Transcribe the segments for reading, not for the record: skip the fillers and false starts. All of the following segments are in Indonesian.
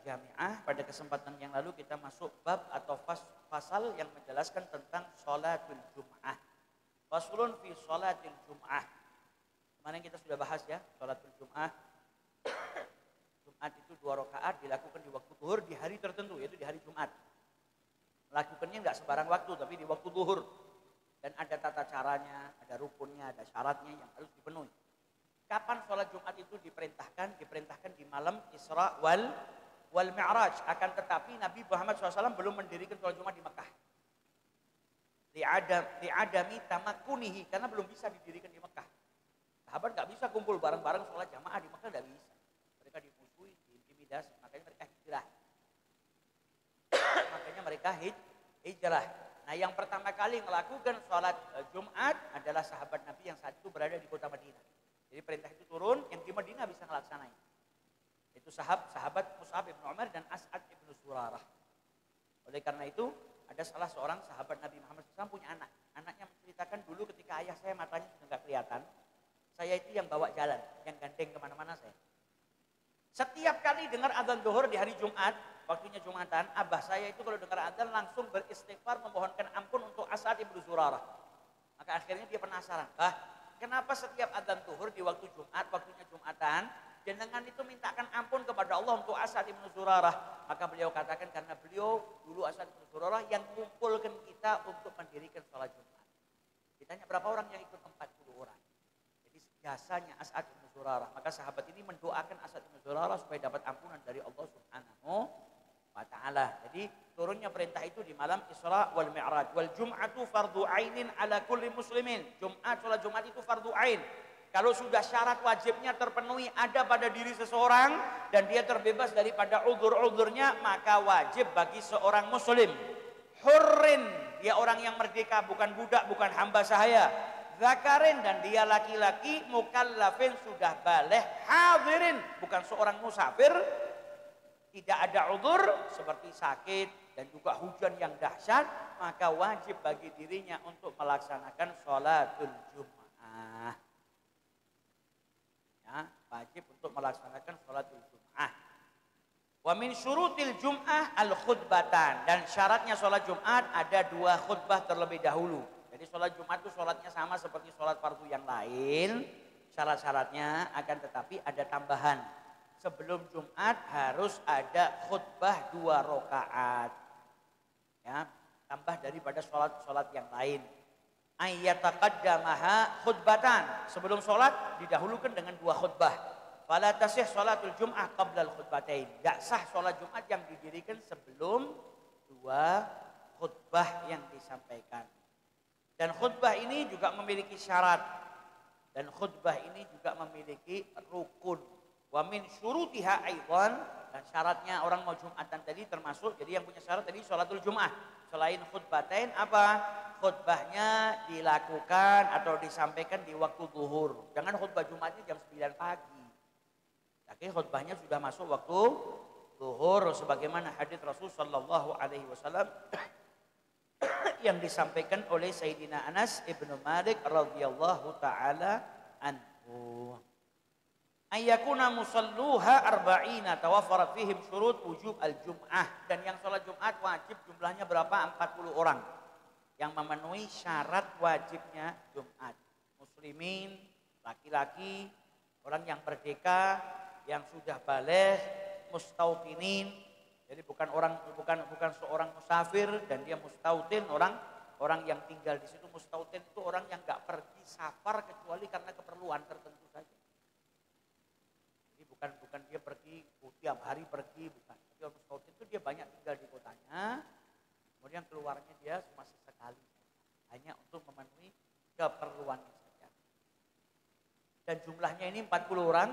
Jami'ah. Pada kesempatan yang lalu kita masuk bab atau fasal yang menjelaskan tentang sholatul Jum'ah. Faslun fi sholatul Jum'ah. Kemarin kita sudah bahas ya, sholatul Jum'ah. Jumat itu 2 rakaat dilakukan di waktu zuhur di hari tertentu, yaitu di hari Jumat. Melakukannya nggak sembarang waktu, tapi di waktu zuhur. Dan ada tata caranya, ada rukunnya, ada syaratnya yang harus dipenuhi. Kapan sholat Jumat itu diperintahkan? Diperintahkan di malam Isra wal Mi'raj. Akan tetapi Nabi Muhammad SAW belum mendirikan sholat Jumat di Mekah. Li'adami tamakunihi, karena belum bisa didirikan di Mekah. Sahabat nggak bisa kumpul bareng-bareng sholat jamaah di Mekah, nggak bisa. Mereka dimusuhi, diintimidasi, makanya mereka hijrah. Makanya mereka hijrah. Nah, yang pertama kali melakukan sholat Jumat adalah sahabat Nabi yang saat itu berada di kota Madinah. Jadi perintah itu turun, yang di Madinah bisa ngelaksanain. Itu sahabat Mus'ab bin Umar dan As'ad bin Zurarah. Oleh karena itu, ada salah seorang sahabat Nabi Muhammad SAW punya anak. Anaknya menceritakan dulu ketika ayah saya matanya sudah nggak kelihatan. Saya itu yang bawa jalan, yang gandeng kemana-mana saya. Setiap kali dengar adzan zuhur di hari Jumat, waktunya Jumatan, abah saya itu kalau dengar adzan langsung beristighfar memohonkan ampun untuk As'ad bin Zurarah. Maka akhirnya dia penasaran, kenapa setiap adzan zuhur di waktu Jumat, waktunya Jumatan, jenengan itu mintakan ampun kepada Allah untuk As'ad bin Zurarah? Maka beliau katakan karena beliau dulu As'ad bin Zurarah yang mengumpulkan kita untuk mendirikan sholat Jumat. Ditanya berapa orang yang ikut? 40 orang. Jadi jasanya As'ad bin Zurarah. Maka sahabat ini mendoakan As'ad bin Zurarah supaya dapat ampunan dari Allah Subhanahu wa ta'ala. Jadi turunnya perintah itu di malam Isra wal Mi'raj. Wal Jum'atu fardu ainin ala kulli muslimin. Jumat, sholat Jumat itu fardu ain. Kalau sudah syarat wajibnya terpenuhi ada pada diri seseorang dan dia terbebas daripada uzur-uzurnya, maka wajib bagi seorang muslim. Hurrin, dia orang yang merdeka, bukan budak, bukan hamba sahaya. Zakarin, dan dia laki-laki, mukallafin, sudah baligh, hadirin, bukan seorang musafir, tidak ada uzur seperti sakit dan juga hujan yang dahsyat, maka wajib bagi dirinya untuk melaksanakan sholatul Jum'ah. Ya, wajib untuk melaksanakan sholatul Jum'ah. Wa min syurutil Jum'ah al-khutbatan, dan syaratnya sholat Jumat ada 2 khutbah terlebih dahulu. Jadi sholat Jumat itu sholatnya sama seperti sholat fardu yang lain, syarat-syaratnya akan tetapi ada tambahan. Sebelum Jumat harus ada khutbah 2 rakaat. Ya, tambah daripada sholat yang lain. Ayyataqaddamaha khutbatan. Sebelum sholat didahulukan dengan 2 khutbah. Fala tasih sholatul Jum'ah qabla al-khutbatain. Enggak sah sholat Jumat yang didirikan sebelum 2 khutbah yang disampaikan. Dan khutbah ini juga memiliki syarat. Dan khutbah ini juga memiliki rukun. Wa min syurutiha aidan, dan syaratnya orang mau Jumatan tadi termasuk, jadi yang punya syarat tadi sholatul Jum'ah. Selain khutbatain apa? Khutbahnya dilakukan atau disampaikan di waktu zuhur. Jangan khutbah Jumatnya jam 9 pagi. Tapi khutbahnya sudah masuk waktu zuhur sebagaimana hadits Rasul sallallahu alaihi wasallam yang disampaikan oleh Sayyidina Anas ibnu Malik radhiyallahu taala anhu. Ayyakuna musalluha arba'ina tawaffarat fihim syurut wujub al-Jum'ah, dan yang sholat Jumat wajib jumlahnya berapa? 40 orang yang memenuhi syarat wajibnya Jumat. Muslimin, laki-laki, orang yang merdeka, yang sudah baligh, mustautinin. Jadi bukan seorang musafir, dan dia mustautin, orang yang tinggal di situ. Mustautin itu orang yang nggak pergi safar kecuali karena keperluan tertentu saja. Jadi bukan dia pergi tiap hari pergi, bukan. Tapi orang mustautin itu dia banyak tinggal di kotanya, kemudian keluarnya dia cuma sesekali, hanya untuk memenuhi keperluannya saja. Dan jumlahnya ini 40 orang,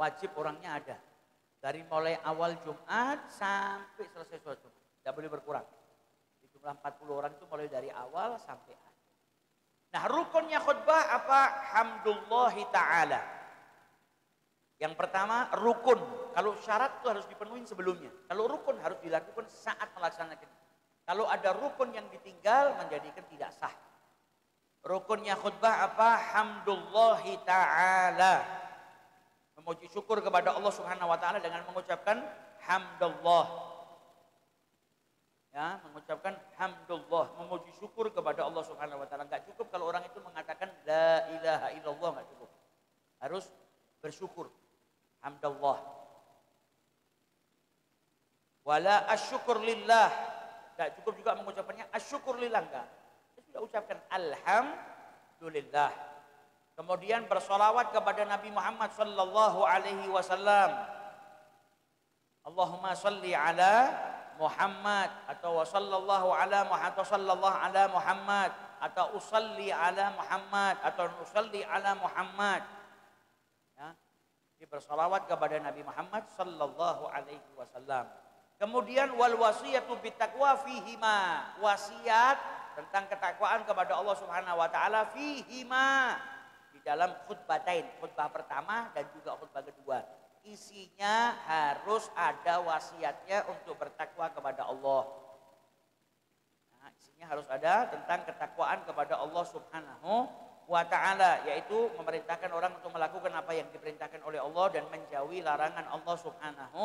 wajib orangnya ada. Dari mulai awal Jumat sampai selesai sholat Jumat. Tidak boleh berkurang. Di jumlah 40 orang itu mulai dari awal sampai akhir. Nah, rukunnya khutbah apa? Hamdulillahi ta'ala. Yang pertama rukun. Kalau syarat itu harus dipenuhi sebelumnya. Kalau rukun harus dilakukan saat melaksanakan. Kalau ada rukun yang ditinggal menjadikan tidak sah. Rukunnya khutbah apa? Hamdulillahi ta'ala. memuji syukur kepada Allah Subhanahu wa taala dengan mengucapkan hamdallah. Ya, mengucapkan hamdulillah, memuji syukur kepada Allah Subhanahu wa taala. Enggak cukup kalau orang itu mengatakan la ilaha illallah, enggak cukup. Harus bersyukur. Hamdulillah. Wala asyukur lillah. Enggak cukup juga mengucapkannya asyukur lillah, enggak. Dia sudah ucapkan alhamdulillah. Kemudian bersolawat kepada Nabi Muhammad sallallahu alaihi wasallam. Allahumma salli ala Muhammad atau sallallahu ala Muhammad atau usalli ala Muhammad atau nusalli ala Muhammad. Ya, dia bersalawat kepada Nabi Muhammad sallallahu alaihi wasallam. Kemudian wal wasiyatu bittaqwa fihima, wasiat tentang ketakwaan kepada Allah Subhanahu wa taala fihima, di dalam khutbatain, khutbah pertama dan juga khutbah kedua. Isinya harus ada wasiatnya untuk bertakwa kepada Allah. Nah, isinya harus ada tentang ketakwaan kepada Allah Subhanahu wa taala, yaitu memerintahkan orang untuk melakukan apa yang diperintahkan oleh Allah dan menjauhi larangan Allah Subhanahu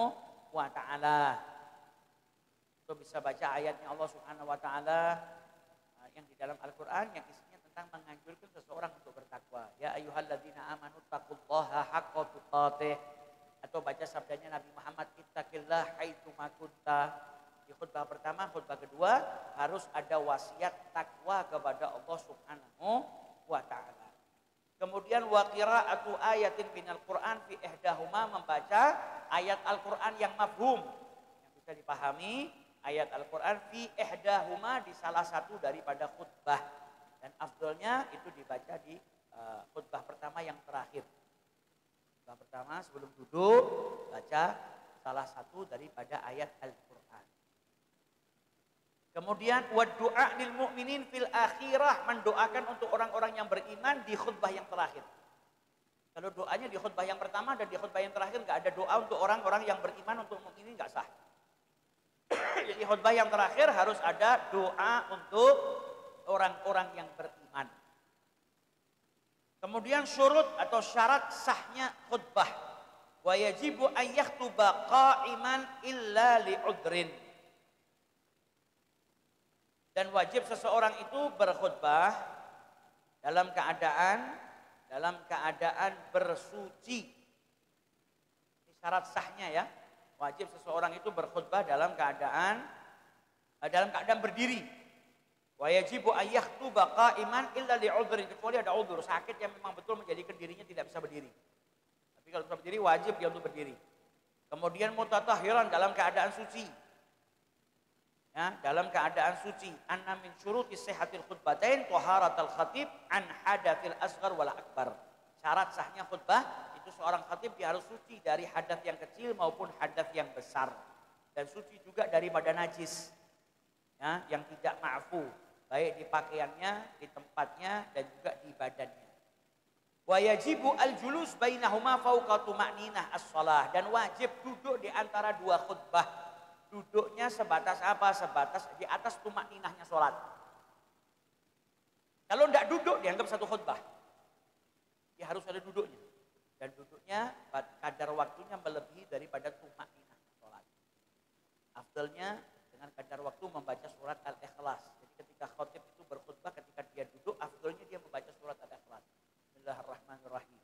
wa taala. Kita bisa baca ayatnya Allah Subhanahu wa taala yang di dalam Al-Qur'an yang isinya tentang menganjurkan seseorang untuk bertakwa. Ya ayyuhalladzina amanu taqullaha haqqa tuqatih. Atau baca sabdanya Nabi Muhammad, ittaqillah haitsu ma kunta. Di khutbah pertama, khutbah kedua harus ada wasiat takwa kepada Allah Subhanahu wa taala. Kemudian wa qira'atu ayatin minal Qur'an fi ihdahuma, membaca ayat Al-Qur'an yang mafhum, yang bisa dipahami, ayat Al-Qur'an fi ihdahuma, di salah satu daripada khutbah. Dan afdolnya itu dibaca di khutbah pertama yang terakhir. Pertama sebelum duduk baca salah satu daripada ayat Al-Qur'an. Kemudian wa du'a lil mu'minin fil akhirah, mendoakan untuk orang-orang yang beriman di khutbah yang terakhir. Kalau doanya di khutbah yang pertama dan di khutbah yang terakhir enggak ada doa untuk orang-orang yang beriman, untuk mukminin enggak sah. Jadi khutbah yang terakhir harus ada doa untuk orang-orang yang beriman. Kemudian syurut atau syarat sahnya khutbah. Wa yajibu an yakhtuba qa'iman illa li'udrin. Dan wajib seseorang itu berkhutbah dalam keadaan bersuci. Ini syarat sahnya ya. Wajib seseorang itu berkhutbah dalam keadaan berdiri. Wa yajibu ayyaktuba qa'iman illa li'udhrin, kecuali ada udhur, sakit yang memang betul menjadikan dirinya tidak bisa berdiri. Tapi kalau bisa berdiri wajib dia untuk berdiri. Kemudian mutatahhiran, dalam keadaan suci. Ya, dalam keadaan suci. Anna min syuruti sihhatil khutbatain taharatul khatib an hadatsil asghar wal akbar. Syarat sahnya khutbah itu seorang khatib dia harus suci dari hadas yang kecil maupun hadas yang besar. Dan suci juga daripada najis. Ya, yang tidak ma'fu, baik di pakaiannya, di tempatnya, dan juga di badannya. Wa yajibu al-julus bainahuma fawqa tuma'ninah as-shalah, dan wajib duduk di antara dua khutbah. Duduknya sebatas apa? Sebatas di atas tuma'ninahnya sholat. Kalau tidak duduk dianggap satu khutbah. Ya harus ada duduknya. Dan duduknya kadar waktunya melebihi daripada tuma'ninah sholat. Afdalnya dengan kadar waktu membaca surat Al-Ikhlas. Jadi ketika khatib itu berkhutbah, ketika dia duduk, afdalnya dia membaca surat Al-Ikhlas. Bismillahirrahmanirrahim.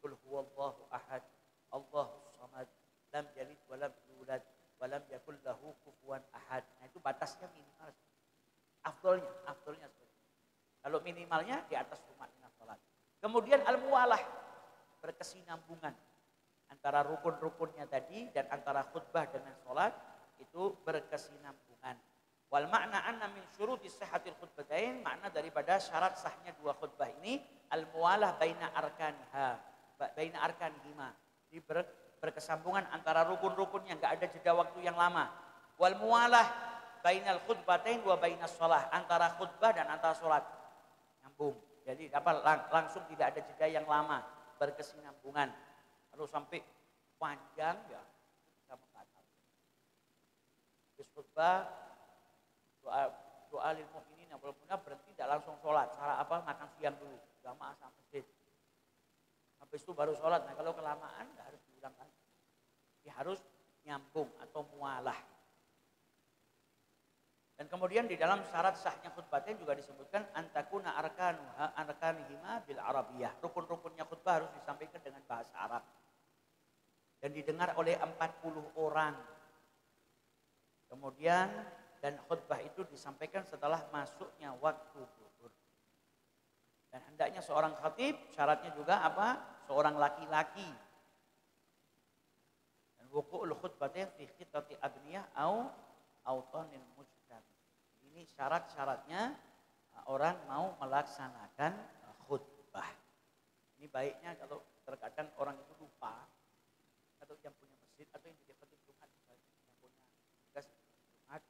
Qul huwallahu ahad, Allahus samad, lam yalid wa lam yulad wa lam yakul lahu kufuwan ahad. Nah, itu batasnya minimal. Afdalnya seperti itu. Kalau minimalnya di atas tuma'ninah salat. Kemudian al-muwalah, berkesinambungan antara rukun-rukunnya tadi dan antara khutbah dengan salat. Itu berkesinambungan. Wal makna anna min syuruti sihhatil khutbatain, makna daripada syarat sahnya dua khutbah ini al-muwalah baina arkanihima. Jadi berkesambungan antara rukun-rukunnya, enggak ada jeda waktu yang lama. Wal muwalah bainal khutbatain wa bainas shalah, antara khutbah dan antara salat. Nyambung. Jadi langsung tidak ada jeda yang lama, berkesinambungan. Kalau sampai panjang ya khutbah doa lil mu'minin yang belum berhenti tidak langsung sholat, cara apa makan siang dulu jamaah sama masjid. Habis itu baru sholat. Nah kalau kelamaan nggak harus diulang lagi. Jadi harus nyambung atau mualah. Dan kemudian di dalam syarat sahnya khutbatain juga disebutkan antakuna arkanihima bil arabiyah. Rukun-rukunnya khutbah harus disampaikan dengan bahasa Arab. Dan didengar oleh 40 orang. Kemudian dan khutbah itu disampaikan setelah masuknya waktu zuhur. Dan hendaknya seorang khatib syaratnya juga apa? Seorang laki-laki. Dan wuqu'ul khutbatain fi khitati abniyah au autanil mujtama. Ini syarat-syaratnya orang mau melaksanakan khutbah. Ini baiknya kalau terkadang orang itu lupa, atau yang punya masjid, atau yang di khotib Jumat, yang punya tugas Jumat,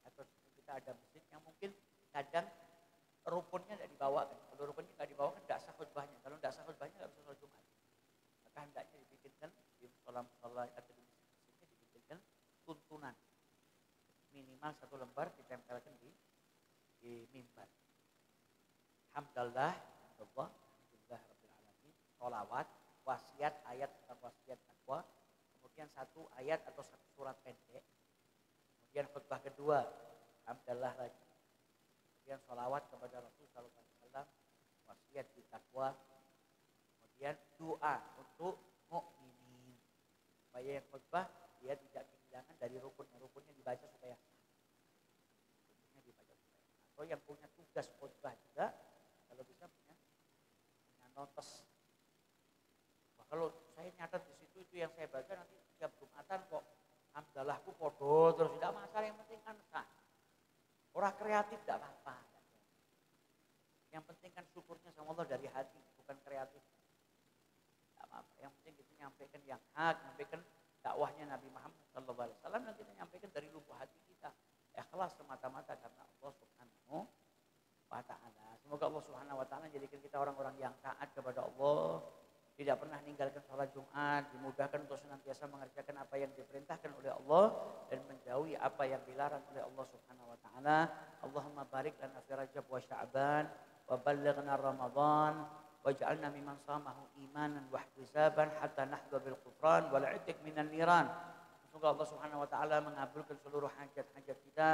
atau kita ada masjid yang mungkin kadang rukunnya tidak dibawakan. Kalau rukunnya tidak dibawakan, tidak sah khutbahnya. Kalau tidak sah khutbahnya, tidak bisa sholat Jumat. Maka hendaknya dibikinkan di sholat atau di masjid-masjidnya dibikinkan tuntunan. Minimal 1 lembar ditempelkan di mimbar. Hamdallah, alhamdulillah rabbil alamin. Sholawat, wasiat, ayat tentang wasiat takwa. Kemudian 1 ayat atau 1 surat pendek. Kemudian khutbah kedua, hamdallah lagi. Kemudian sholawat kepada Rasul sallallahu alaihi wasallam, wasiat di takwa. Kemudian doa untuk mukminin. Supaya yang khutbah dia tidak kehilangan dari rukunnya dibaca supaya rukunnya dibaca supaya. Atau yang punya tugas khutbah juga kalau bisa punya notes. Wah, kalau saya nyatet di situ itu yang saya baca nanti tiap Jumatan kok hamdalahku podo terus tidak masalah, yang penting kan sah. Orang kreatif tidak apa-apa. Yang penting kan syukurnya sama Allah dari hati, bukan kreatif. Tidak apa-apa. Yang penting kita nyampaikan yang hak, nyampaikan dakwahnya Nabi Muhammad SAW, dan kita nyampaikan dari lubuk hati kita, ikhlas semata-mata karena Allah Subhanahu wa Ta'ala. Semoga Allah Subhanahu wa Ta'ala jadikan kita orang-orang yang taat kepada Allah, tidak pernah meninggalkan sholat Jumat, dimudahkan untuk senantiasa mengerjakan apa yang diperintahkan oleh Allah dan menjauhi apa yang dilarang oleh Allah Subhanahu wa Ta'ala. Allahumma barik lana fi Rajab wa Sya'ban wa ballighna Ramadan waj'alna mimman shamahu imanan wa ihtisaban hatta nahdha bil qufran wal 'itq minan niran. Semoga Allah Subhanahu wa taala mengabulkan seluruh hajat-hajat kita,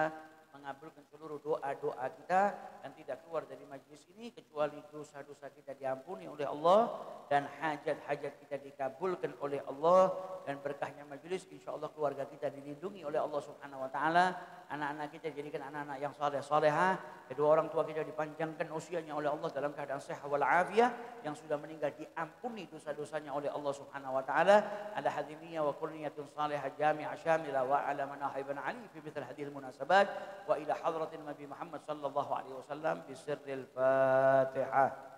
mengabulkan seluruh doa-doa kita, dan tidak keluar dari majlis ini kecuali dosa-dosa kita diampuni oleh Allah dan hajat-hajat kita dikabulkan oleh Allah, dan berkahnya majlis insyaallah keluarga kita dilindungi oleh Allah Subhanahu wa taala, anak-anak kita dijadikan anak-anak yang saleh-salehah, kedua orang tua kita dipanjangkan usianya oleh Allah dalam keadaan sehat wal afiyah, yang sudah meninggal diampuni dosa-dosanya oleh Allah Subhanahu wa taala, ala hadimiyah wa kulliyatun salihah jami'ah syamilah wa ala manahiban ali fi mithl hadhil munasabat wa ila hadratin Nabi Muhammad sallallahu alaihi wasallam bi sirril Fatihah.